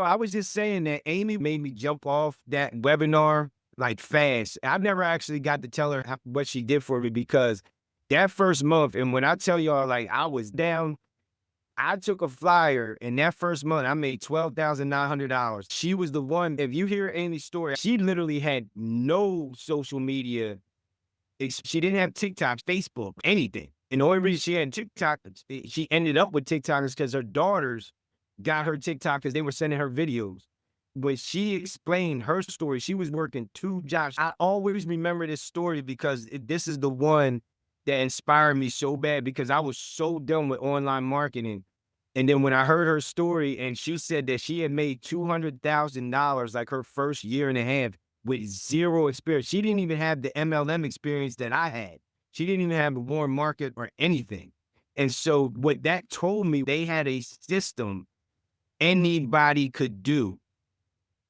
I was just saying that Amy made me jump off that webinar like fast. I've never actually got to tell her what she did for me because that first month, and when I tell y'all, like I was down, I took a flyer, and that first month I made $12,900. She was the one. If you hear Amy's story, she literally had no social media. She didn't have TikTok, Facebook, anything. And the only reason she had TikTok, she ended up with TikTok is because her daughters got her TikTok because they were sending her videos. When she explained her story, she was working 2 jobs. I always remember this story because this is the one that inspired me so bad because I was so done with online marketing. And then when I heard her story and she said that she had made $200,000 like her first year and a half with zero experience. She didn't even have the MLM experience that I had. She didn't even have a warm market or anything. And so what that told me, they had a system anybody could do.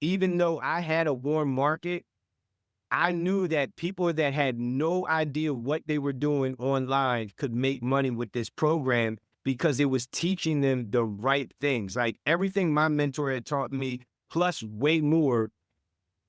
Even though I had a warm market, I knew that people that had no idea what they were doing online could make money with this program because it was teaching them the right things. Like everything my mentor had taught me, plus way more,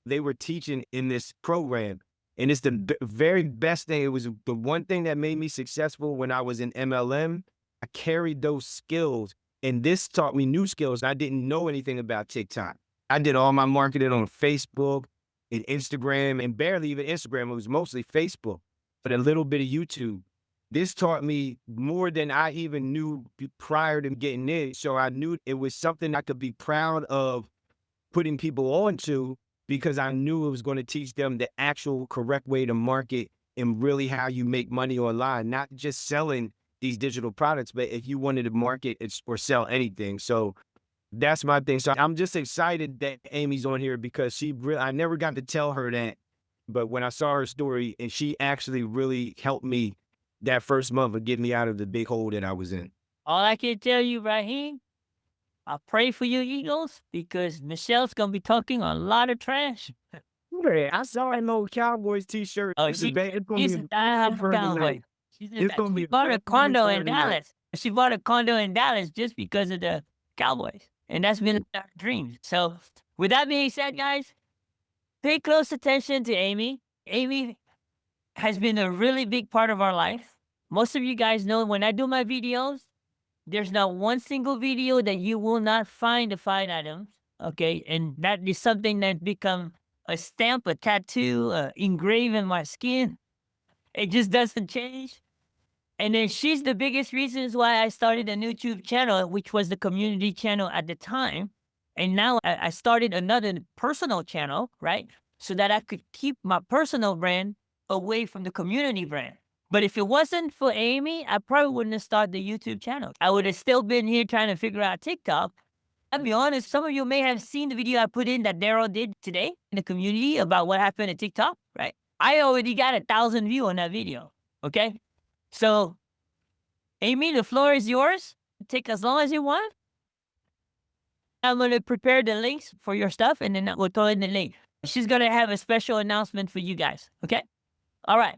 they were teaching in this program. And it's the very best thing. It was the one thing that made me successful when I was in MLM. I carried those skills, and this taught me new skills. I didn't know anything about TikTok. I did all my marketing on Facebook and Instagram, and barely even Instagram. It was mostly Facebook, but a little bit of YouTube. This taught me more than I even knew prior to getting in. So I knew it was something I could be proud of putting people onto because I knew it was going to teach them the actual correct way to market and really how you make money online, not just selling these digital products, but if you wanted to market or sell anything. So that's my thing. So I'm just excited that Amy's on here because I never got to tell her that, but when I saw her story and she actually really helped me that first month of getting me out of the big hole that I was in. All I can tell you, Raheem, I pray for you, Eagles, because Michelle's gonna be talking a lot of trash. Yeah, I saw an old Cowboys t-shirt. Oh, It's a bad, it's gonna she's be a a diehard Friday Cowboy. night. She's It's gonna be she a bought a fun condo in Friday night. Dallas. She bought a condo in Dallas just because of the Cowboys, and that's been our dream. So, with that being said, guys, pay close attention to Amy. Amy has been a really big part of our life. Most of you guys know when I do my videos, there's not one single video that you will not find the 5 items. Okay. And that is something that become a stamp, a tattoo, engraved in my skin. It just doesn't change. And then she's the biggest reasons why I started a YouTube channel, which was the community channel at the time. And now I started another personal channel, right? So that I could keep my personal brand away from the community brand. But if it wasn't for Amy, I probably wouldn't have started the YouTube channel. I would have still been here trying to figure out TikTok. I'll be honest, some of you may have seen the video I put in that Daryl did today in the community about what happened at TikTok, right? I already got 1,000 views on that video. Okay. So, Amy, the floor is yours. Take as long as you want. I'm going to prepare the links for your stuff and then we'll throw in the link. She's going to have a special announcement for you guys. Okay. All right.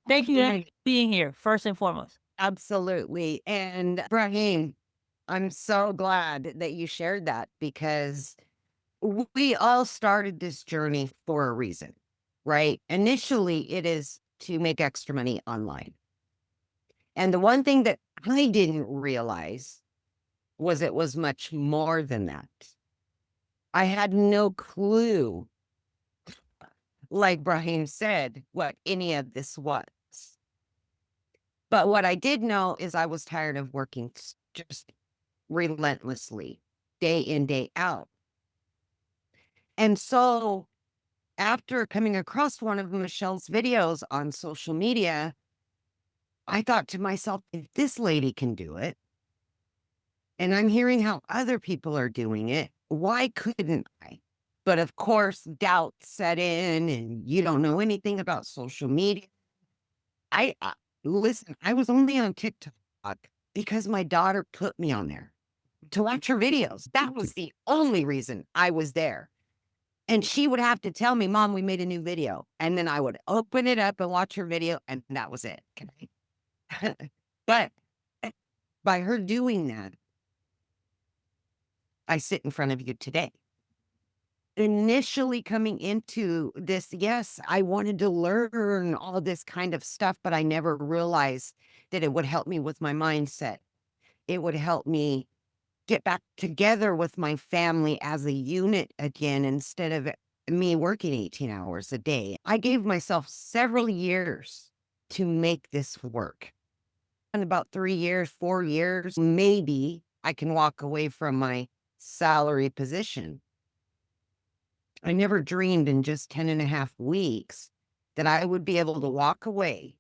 Thank you for being here, first and foremost. Absolutely. And Brahim, I'm so glad that you shared that because we all started this journey for a reason, right? Initially, it is to make extra money online. And the one thing that I didn't realize was it was much more than that. I had no clue, like Brahim said, what any of this was. But what I did know is I was tired of working just relentlessly, day in, day out. And so after coming across one of Michelle's videos on social media, I thought to myself, if this lady can do it, and I'm hearing how other people are doing it, why couldn't I? But of course, doubt set in and you don't know anything about social media. Listen, I was only on TikTok because my daughter put me on there to watch her videos. That was the only reason I was there. And she would have to tell me, Mom, we made a new video. And then I would open it up and watch her video. And that was it. But by her doing that, I sit in front of you today. Initially coming into this, yes, I wanted to learn all this kind of stuff, but I never realized that it would help me with my mindset. It would help me get back together with my family as a unit again instead of me working 18 hours a day. I gave myself several years to make this work. In about 3 years, 4 years, maybe I can walk away from my salary position. I never dreamed in just 10 and a half weeks that I would be able to walk away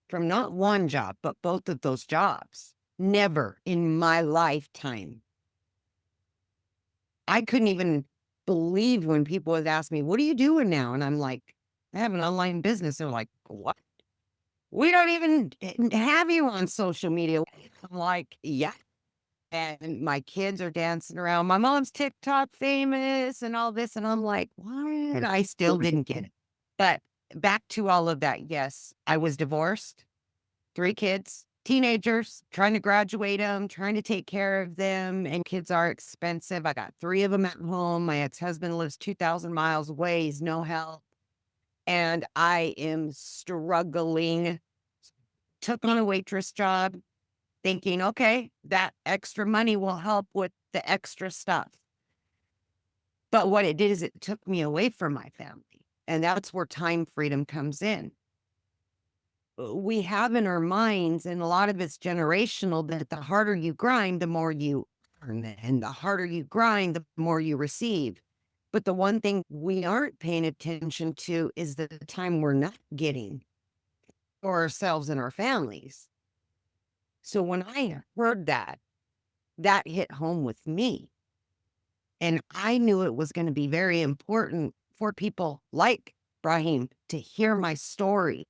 from not one job, but both of those jobs. Never in my lifetime. I couldn't even believe when people would ask me, "What are you doing now?" And I'm like, "I have an online business." They're like, "What? We don't even have you on social media." I'm like, "Yeah." And my kids are dancing around. My mom's TikTok famous and all this. And I'm like, what? I still didn't get it. But back to all of that. Yes, I was divorced, 3 kids, teenagers, trying to graduate them, trying to take care of them. And kids are expensive. I got 3 of them at home. My ex-husband lives 2,000 miles away. He's no help. And I am struggling. Took on a waitress job, thinking, okay, that extra money will help with the extra stuff. But what it did is it took me away from my family. And that's where time freedom comes in. We have in our minds, and a lot of it's generational, that the harder you grind, the more you earn. And the harder you grind, the more you receive. But the one thing we aren't paying attention to is the time we're not getting for ourselves and our families. So when I heard that, that hit home with me. And I knew it was going to be very important for people like Brahim to hear my story.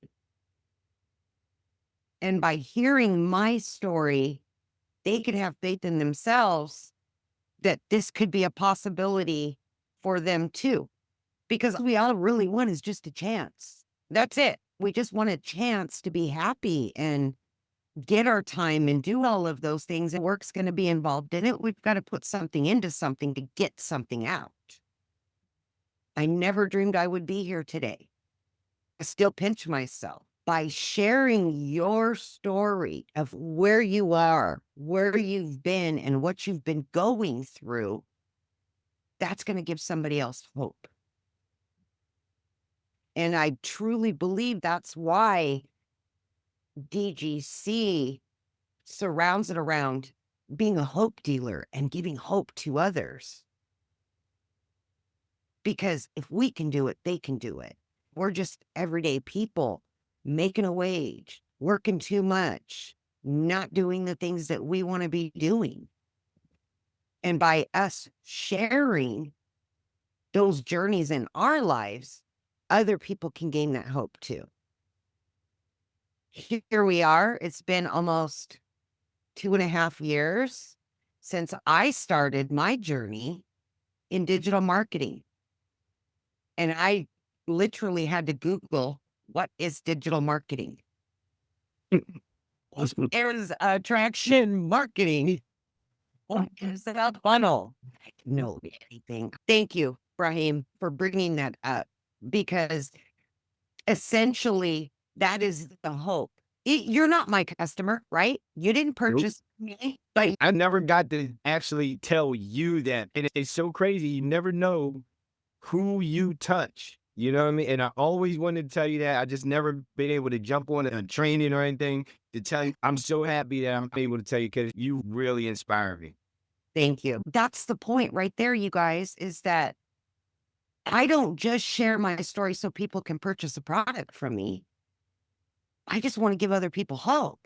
And by hearing my story, they could have faith in themselves that this could be a possibility for them too. Because we all really want is just a chance. That's it. We just want a chance to be happy and get our time and do all of those things. And work's going to be involved in it. We've got to put something into something to get something out. I never dreamed I would be here today. I still pinch myself. By sharing your story of where you are, where you've been, and what you've been going through, that's going to give somebody else hope. And I truly believe that's why DGC surrounds it around being a hope dealer and giving hope to others. Because if we can do it, they can do it. We're just everyday people making a wage, working too much, not doing the things that we want to be doing. And by us sharing those journeys in our lives, other people can gain that hope too. Here we are. It's been almost 2.5 years since I started my journey in digital marketing. And I literally had to Google, what is digital marketing? There's attraction marketing. What is a funnel? I don't know anything. Thank you, Brahim, for bringing that up, because essentially that is the hope. You're not my customer, right? You didn't purchase me, but I never got to actually tell you that. And it's so crazy. You never know who you touch. You know what I mean? And I always wanted to tell you that. I just never been able to jump on a training or anything to tell you. I'm so happy that I'm able to tell you because you really inspire me. thank you. That's the point right there, you guys, is that I don't just share my story so people can purchase a product from me. I just want to give other people hope.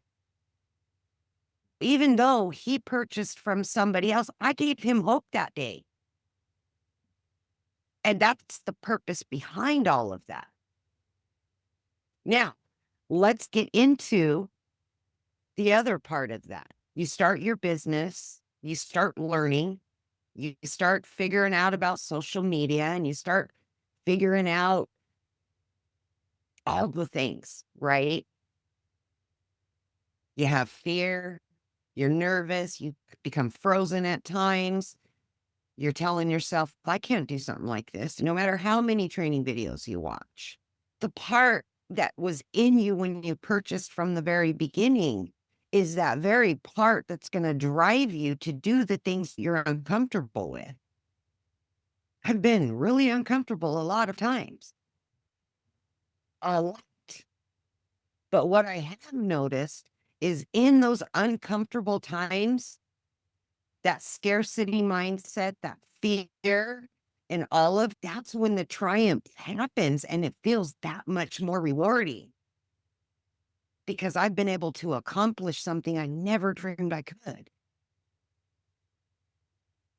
Even though he purchased from somebody else, I gave him hope that day. And that's the purpose behind all of that. Now, let's get into the other part of that. You start your business, you start learning, you start figuring out about social media, and you start figuring out all the things, right? You have fear, you're nervous, you become frozen at times. You're telling yourself, I can't do something like this, no matter how many training videos you watch. The part that was in you when you purchased from the very beginning is that very part that's going to drive you to do the things you're uncomfortable with. I've been really uncomfortable a lot of times. A lot. But what I have noticed is in those uncomfortable times, that scarcity mindset, that fear, and all of that's when the triumph happens and it feels that much more rewarding because I've been able to accomplish something I never dreamed I could.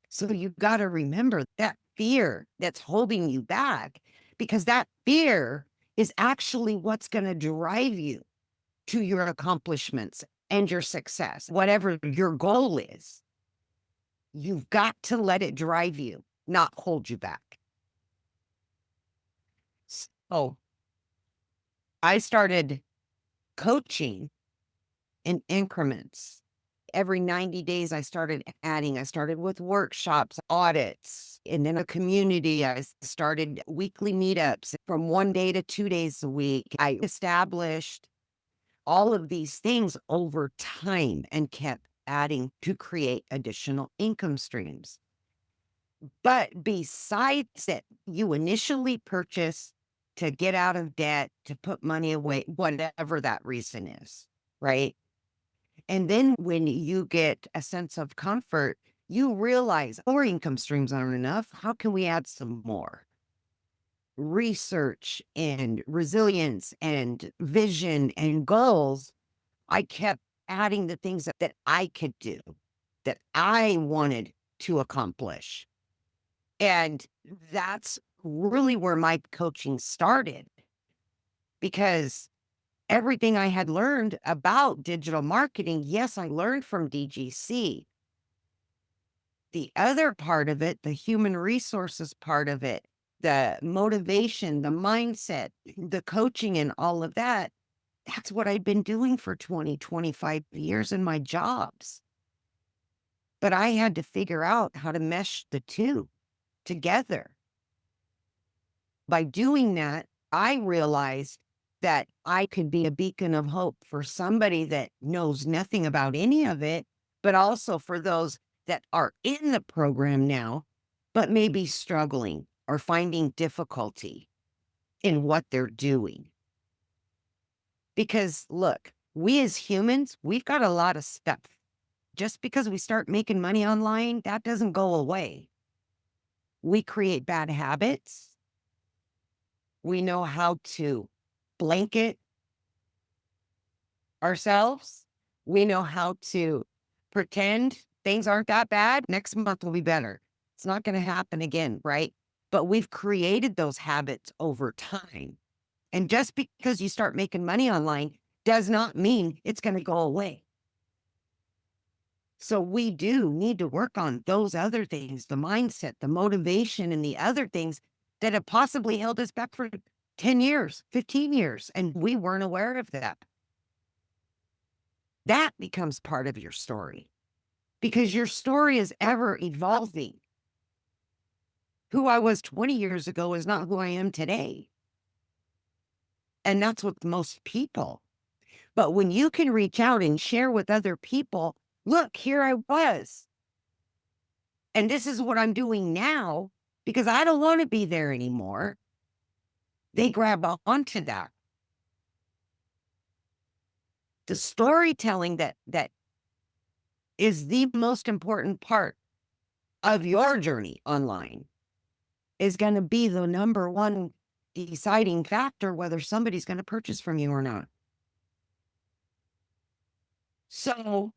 So you've got to remember that fear that's holding you back, because that fear is actually what's going to drive you to your accomplishments and your success, whatever your goal is. You've got to let it drive you, not hold you back. So I started coaching in increments. Every 90 days, I started adding. I started with workshops, audits, and in a community. I started weekly meetups from 1 day to 2 days a week. I established all of these things over time and kept adding to create additional income streams. But besides it, you initially purchase to get out of debt, to put money away, whatever that reason is, right? And then when you get a sense of comfort, you realize our income streams aren't enough. How can we add some more? Research and resilience and vision and goals. I kept adding the things that I could do, that I wanted to accomplish. And that's really where my coaching started, because everything I had learned about digital marketing, yes, I learned from DGC. The other part of it, the human resources part of it, the motivation, the mindset, the coaching and all of that, that's what I'd been doing for 20, 25 years in my jobs. But I had to figure out how to mesh the two together. By doing that, I realized that I could be a beacon of hope for somebody that knows nothing about any of it, but also for those that are in the program now, but maybe struggling or finding difficulty in what they're doing. Because look, we as humans, we've got a lot of stuff. Just because we start making money online, that doesn't go away. We create bad habits. We know how to blanket ourselves. We know how to pretend things aren't that bad. Next month will be better. It's not going to happen again, right? But we've created those habits over time. And just because you start making money online does not mean it's going to go away. So we do need to work on those other things, the mindset, the motivation, and the other things that have possibly held us back for 10 years, 15 years, and we weren't aware of that. That becomes part of your story, because your story is ever evolving. Who I was 20 years ago is not who I am today. And that's with most people. But when you can reach out and share with other people, look, here I was. And this is what I'm doing now, because I don't want to be there anymore. They grab onto that. The storytelling that is the most important part of your journey online is going to be the number one deciding factor whether somebody's going to purchase from you or not. So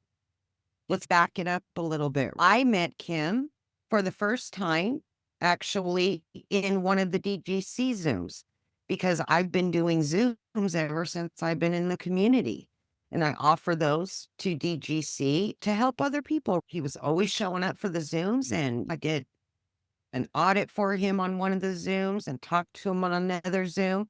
let's back it up a little bit. I met Kim for the first time, actually, in one of the DGC Zooms, because I've been doing Zooms ever since I've been in the community. And I offer those to DGC to help other people. He was always showing up for the Zooms, and I did an audit for him on one of the Zooms and talked to him on another Zoom.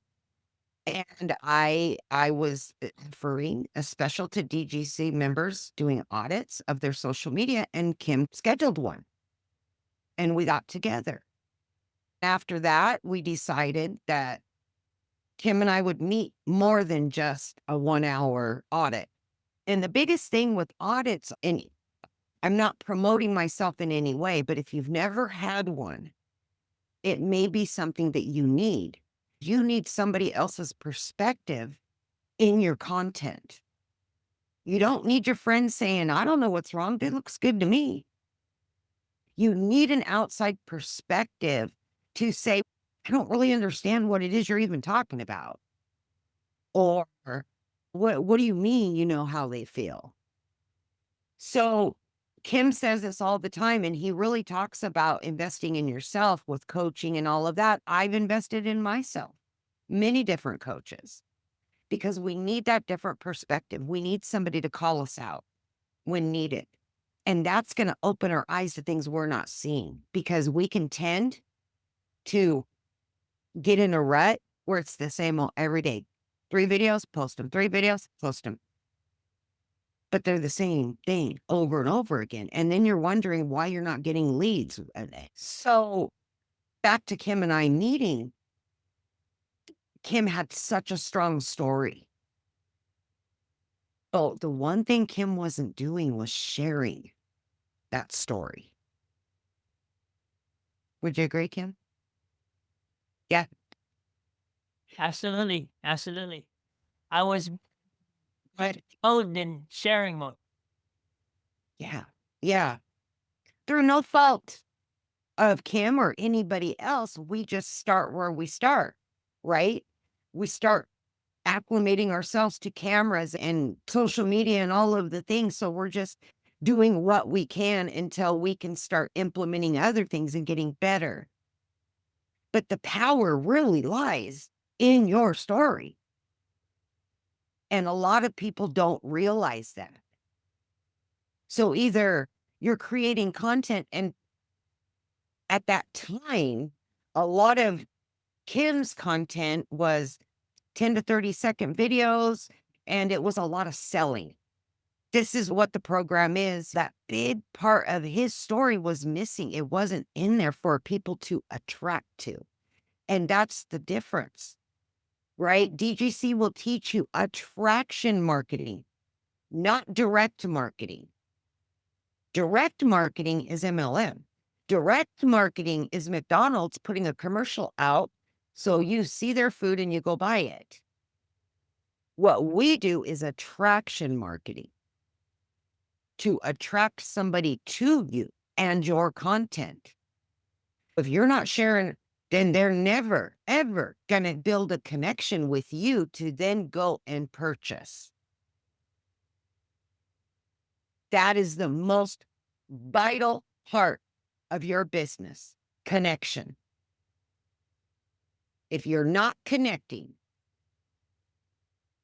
And I was referring a special to DGC members doing audits of their social media, and Kim scheduled one. and we got together. After that, we decided that Kim and I would meet more than just a 1 hour audit. And the biggest thing with audits, and I'm not promoting myself in any way, but if you've never had one, it may be something that you need. You need somebody else's perspective in your content. You don't need your friends saying, I don't know what's wrong. It looks good to me. You need an outside perspective to say, I don't really understand what it is you're even talking about. Or what do you mean you know how they feel? So Kim says this all the time, and he really talks about investing in yourself with coaching and all of that. I've invested in myself, many different coaches, because we need that different perspective. We need somebody to call us out when needed. And that's going to open our eyes to things we're not seeing, because we can tend to get in a rut where it's the same old every day. 3 videos, post them. 3 videos, post them. But they're the same thing over and over again. And then you're wondering why you're not getting leads. So back to Kim and I meeting, Kim had such a strong story. Oh, the one thing Kim wasn't doing was sharing that story. Would you agree, Kim? Yeah. Absolutely. Absolutely. I was But mode in sharing mode. yeah. Yeah. Through no fault of Kim or anybody else, we just start where we start, right? We start acclimating ourselves to cameras and social media and all of the things. So we're just doing what we can until we can start implementing other things and getting better. But the power really lies in your story. And a lot of people don't realize that. So either you're creating content, and at that time, a lot of Kim's content was 10 to 30-second videos, and it was a lot of selling. This is what the program is. That big part of his story was missing. It wasn't in there for people to attract to. And that's the difference, right? DGC will teach you attraction marketing, not direct marketing. Direct marketing is MLM. Direct marketing is McDonald's putting a commercial out so you see their food and you go buy it. What we do is attraction marketing, to attract somebody to you and your content. If you're not sharing, then they're never, ever going to build a connection with you to then go and purchase. That is the most vital part of your business, connection. If you're not connecting,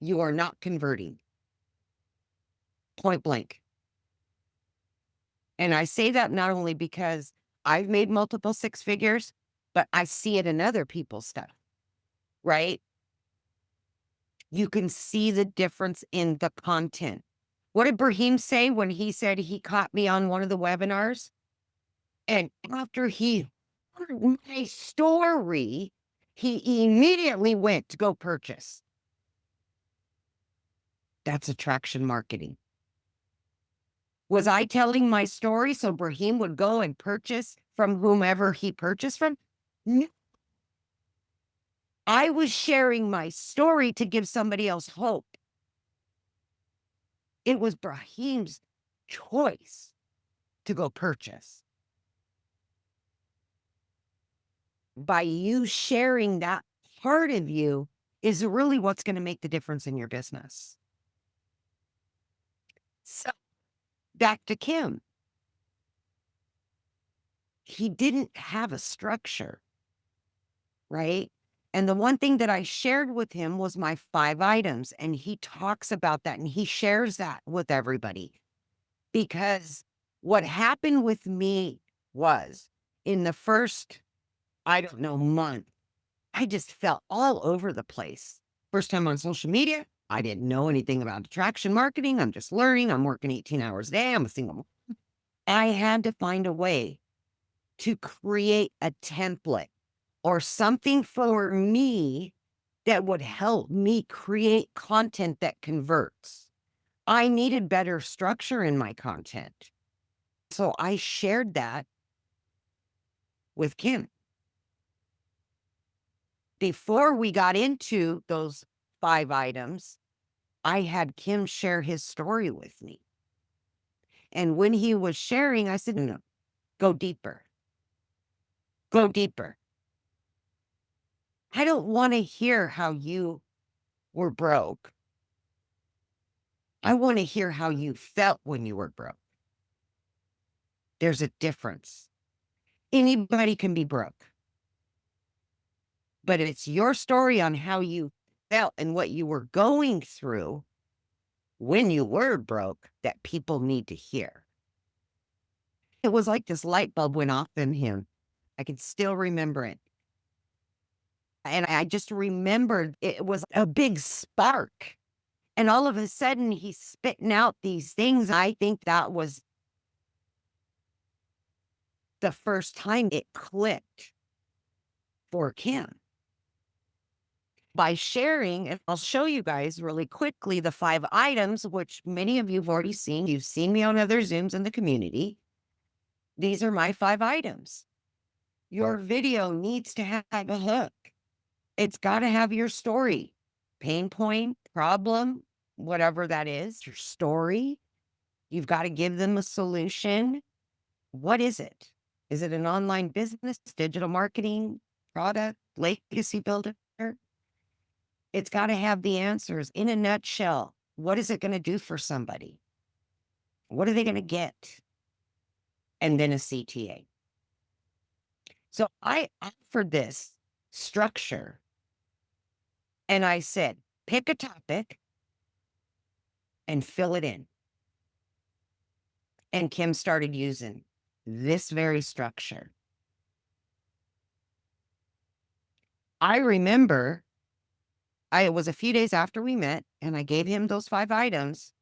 you are not converting. Point blank. And I say that not only because I've made multiple 6 figures, but I see it in other people's stuff, right? You can see the difference in the content. What did Brahim say when he said he caught me on one of the webinars? And after he heard my story, he immediately went to go purchase. That's attraction marketing. Was I telling my story so Brahim would go and purchase from whomever he purchased from? No. I was sharing my story to give somebody else hope. It was Brahim's choice to go purchase. By you sharing that part of you is really what's going to make the difference in your business. So back to Kim. He didn't have a structure, right? And the one thing that I shared with him was my 5 items. And he talks about that and he shares that with everybody. Because what happened with me was in the first, I don't know, month, I just felt all over the place. First time on social media, I didn't know anything about attraction marketing. I'm just learning. I'm working 18 hours a day. I'm a single mom. I had to find a way to create a template or something for me that would help me create content that converts. I needed better structure in my content. So I shared that with Kim. Before we got into those 5 items, I had Kim share his story with me. And when he was sharing, I said, no, go deeper. Go deeper. I don't want to hear how you were broke. I want to hear how you felt when you were broke. There's a difference. Anybody can be broke. But it's your story on how you felt and what you were going through when you were broke that people need to hear. It was like this light bulb went off in him. I can still remember it. And I just remembered it was a big spark. And all of a sudden, he's spitting out these things. I think that was the first time it clicked for Kim. By sharing, and I'll show you guys really quickly the 5 items, which many of you have already seen. You've seen me on other Zooms in the community. These are my 5 items. Your video needs to have a hook. It's got to have your story, pain point, problem, whatever that is, your story. You've got to give them a solution. What is it? Is it an online business, digital marketing, product, legacy builder? It's got to have the answers in a nutshell. What is it going to do for somebody? What are they going to get? And then a CTA. So I offered this structure and I said, pick a topic and fill it in. And Kim started using this very structure. I remember it was a few days after we met and I gave him those 5 items.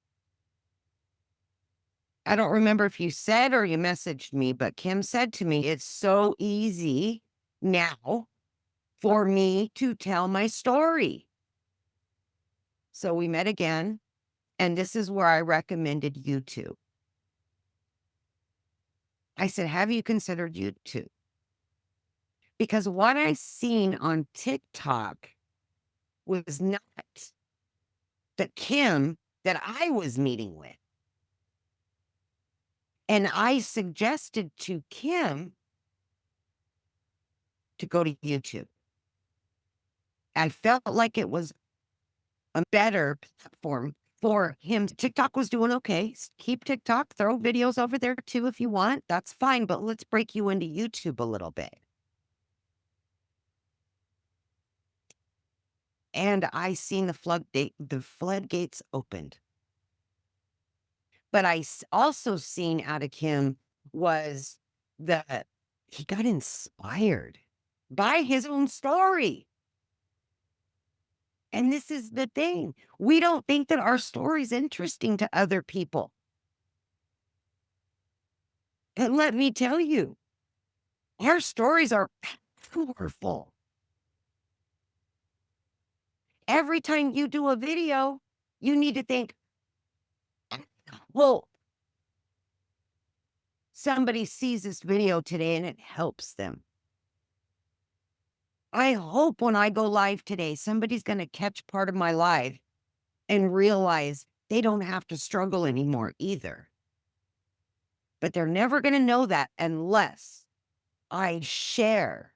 I don't remember if you said or you messaged me, but Kim said to me, it's so easy now for me to tell my story. So we met again, and this is where I recommended YouTube. I said, have you considered YouTube? Because what I seen on TikTok was not the Kim that I was meeting with. And I suggested to Kim to go to YouTube. I felt like it was a better platform for him. TikTok was doing okay. Keep TikTok, throw videos over there too if you want. That's fine, but let's break you into YouTube a little bit. And I seen the floodgates opened. But I also seen out of Kim was that he got inspired by his own story. And this is the thing. We don't think that our story is interesting to other people. And let me tell you, our stories are powerful. Every time you do a video, you need to think, well, somebody sees this video today and it helps them. I hope when I go live today, somebody's going to catch part of my live and realize they don't have to struggle anymore either. But they're never going to know that unless I share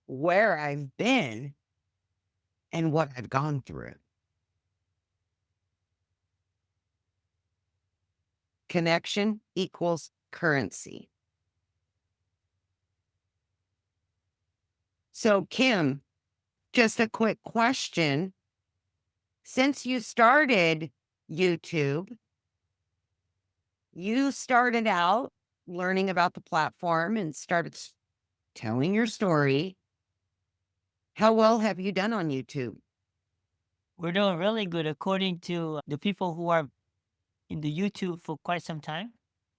where I've been and what I've gone through. Connection equals currency. So, Kim, just a quick question. Since you started YouTube, you started out learning about the platform and started telling your story. How well have you done on YouTube? We're doing really good according to the people who are in the YouTube for quite some time.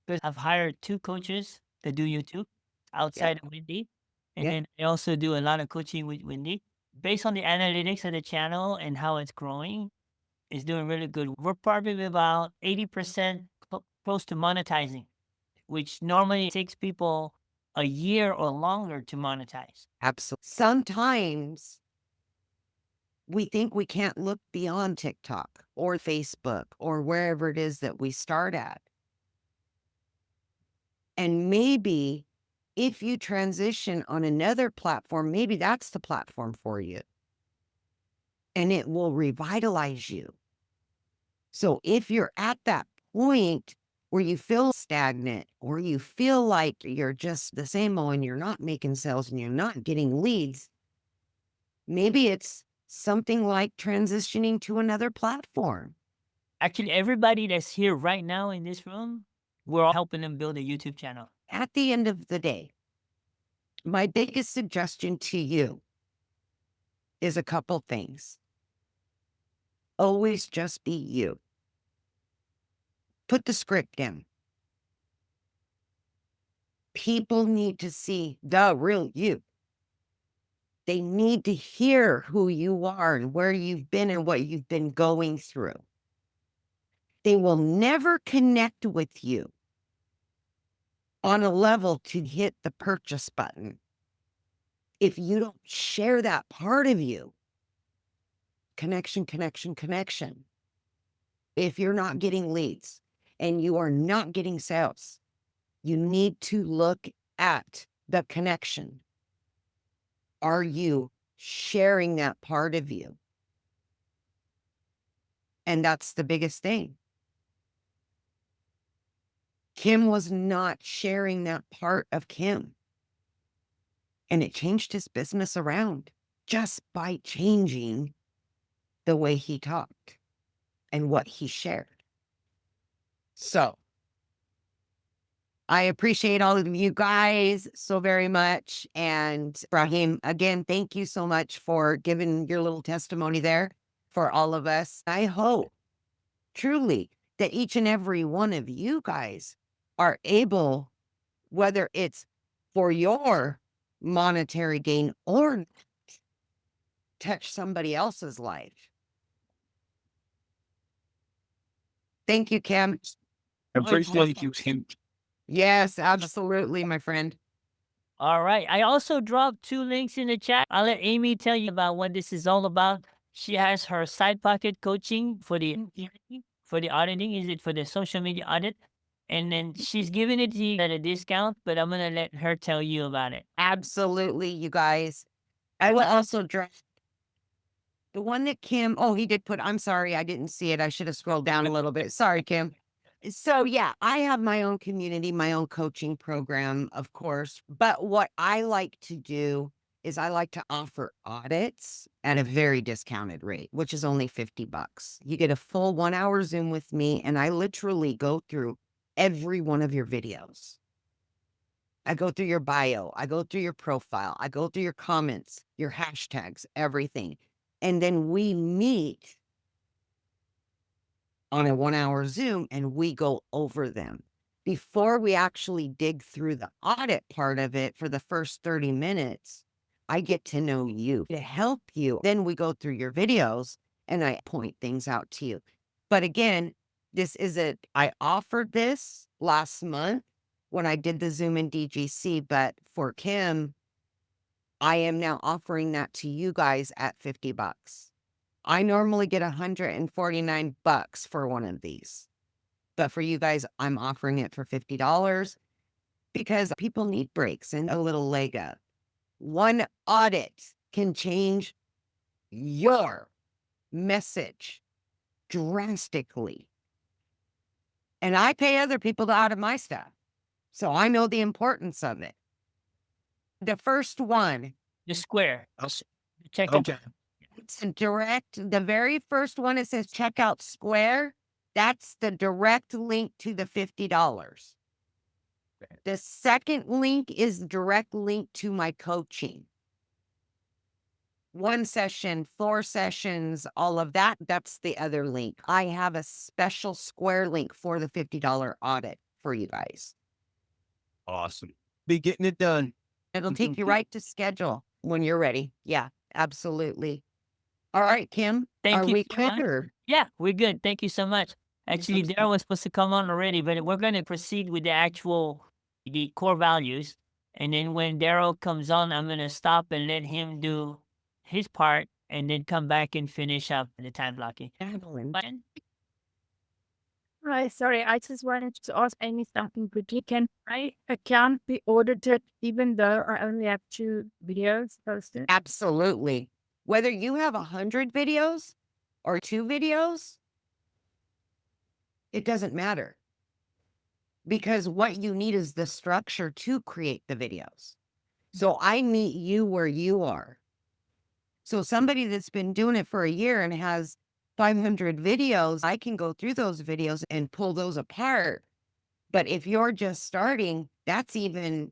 Because I've hired 2 coaches that do YouTube. outside of Wendy. And Yeah. then I also do a lot of coaching with Wendy. Based on the analytics of the channel and how it's growing, it's doing really good. We're probably about 80% close to monetizing, which normally takes people a year or longer to monetize. Absolutely. Sometimes we think we can't look beyond TikTok or Facebook or wherever it is that we start at. And maybe if you transition on another platform, maybe that's the platform for you. And it will revitalize you. So if you're at that point where you feel stagnant or you feel like you're just the same old and you're not making sales and you're not getting leads, maybe it's something like transitioning to another platform. Actually, everybody that's here right now in this room, we're all helping them build a YouTube channel. At the end of the day, my biggest suggestion to you is a couple things. Always just be you. Put the script in. People need to see the real you. They need to hear who you are and where you've been and what you've been going through. They will never connect with you on a level to hit the purchase button if you don't share that part of you. Connection, connection, connection. If you're not getting leads and you are not getting sales, you need to look at the connection. Are you sharing that part of you? And that's the biggest thing. Kim was not sharing that part of Kim. And it changed his business around just by changing the way he talked and what he shared. So I appreciate all of you guys so very much. And Brahim, again, thank you so much for giving your little testimony there for all of us. I hope truly that each and every one of you guys are able, whether it's for your monetary gain or touch somebody else's life. Thank you, Kim. I appreciate you, Kim. Yes, absolutely, my friend. All right. I also dropped 2 links in the chat. I'll let Amy tell you about what this is all about. She has her side pocket coaching for the auditing. Is it for the social media audit? And then she's giving it to you at a discount, but I'm gonna let her tell you about it. Absolutely, you guys. I will also drop the one that Kim, oh, he did put, I'm sorry, I didn't see it. I should have scrolled down a little bit. Sorry, Kim. So yeah, I have my own community, my own coaching program, of course. But what I like to do is I like to offer audits at a very discounted rate, which is only $50. You get a full 1 hour Zoom with me, and I literally go through every one of your videos. I go through your bio, I go through your profile, I go through your comments, your hashtags, everything. And then we meet on a 1 hour Zoom and we go over them. Before we actually dig through the audit part of it for the first 30 minutes, I get to know you to help you. Then we go through your videos and I point things out to you. But again, I offered this last month when I did the Zoom and DGC, but for Kim, I am now offering that to you guys at $50. I normally get $149 for one of these, but for you guys, I'm offering it for $50 because people need breaks and a little leg up. One audit can change your message drastically. And I pay other people to audit my stuff, so I know the importance of it. The first one, The square. Check it Okay. out. it's a direct, the very first one, it says check out Square. That's the direct link to the $50. The second link is direct link to my coaching. 1 session, 4 sessions, all of that. That's the other link. I have a special Square link for the $50 audit for you guys. Awesome. Be getting it done. It'll take you right to schedule when you're ready. Yeah, absolutely. All right, Kim, Thank are you we so much. clear? Yeah, we're good. Thank you so much. Actually, Daryl was supposed to come on already, but we're going to proceed with the core values. And then when Daryl comes on, I'm going to stop and let him do his part and then come back and finish up the time blocking. Madeline. Right, sorry, I just wanted to ask Amy something quickly. Can my account be audited even though I only have 2 videos posted? Absolutely. Whether you have 100 videos or 2 videos, it doesn't matter. Because what you need is the structure to create the videos. So I meet you where you are. So somebody that's been doing it for a year and has 500 videos, I can go through those videos and pull those apart. But if you're just starting, that's even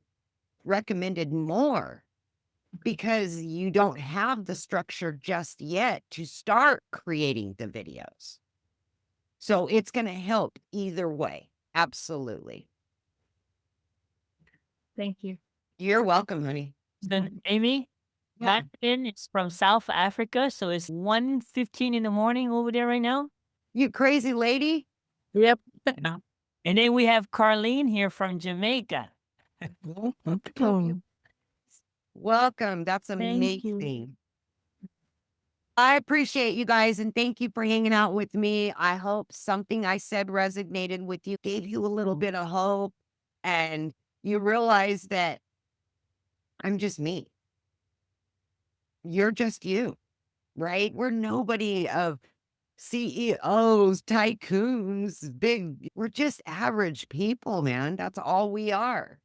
recommended more because you don't have the structure just yet to start creating the videos. So it's going to help either way. Absolutely. Thank you. You're welcome, honey. Then Amy, Yeah. Madeline is from South Africa, so it's 1:15 in the morning over there right now. You crazy lady. Yep. And then we have Carlene here from Jamaica. Welcome. That's Thank you. amazing. I appreciate you guys and thank you for hanging out with me. I hope something I said resonated with you, gave you a little bit of hope, and you realize that I'm just me. You're just you, right? We're nobody of CEOs, tycoons, big. We're just average people, man. That's all we are.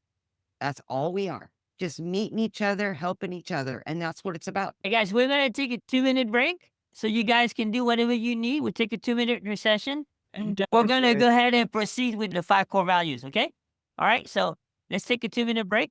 That's all we are. Just meeting each other, helping each other. And that's what it's about. Hey guys, we're gonna take a 2-minute break so you guys can do whatever you need. We'll take a 2-minute recession, and we're gonna go ahead and proceed with the 5 core values. Okay? All right. So let's take a 2-minute break.